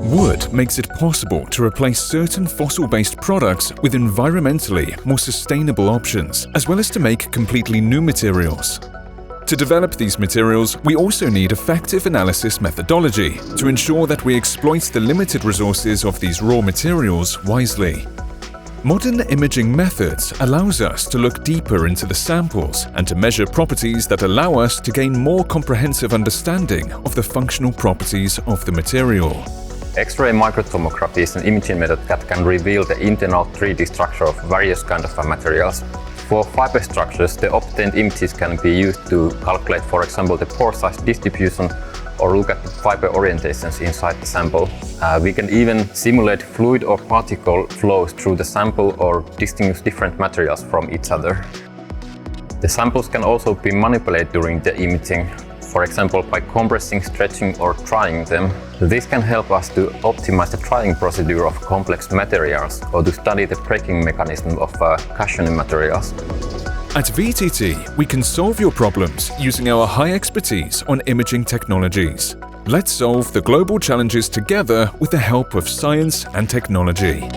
Wood makes it possible to replace certain fossil-based products with environmentally more sustainable options, as well as to make completely new materials. To develop these materials, we also need effective analysis methodology to ensure that we exploit the limited resources of these raw materials wisely. Modern imaging methods allows us to look deeper into the samples and to measure properties that allow us to gain more comprehensive understanding of the functional properties of the material. X-ray microtomography is an imaging method that can reveal the internal 3D structure of various kinds of materials. For fiber structures, the obtained images can be used to calculate, for example, the pore size distribution or look at the fiber orientations inside the sample. We can even simulate fluid or particle flows through the sample or distinguish different materials from each other. The samples can also be manipulated during the imaging, for example by compressing, stretching or drying them. This can help us to optimize the drying procedure of complex materials or to study the breaking mechanism of cushioning materials. At VTT, we can solve your problems using our high expertise on imaging technologies. Let's solve the global challenges together with the help of science and technology.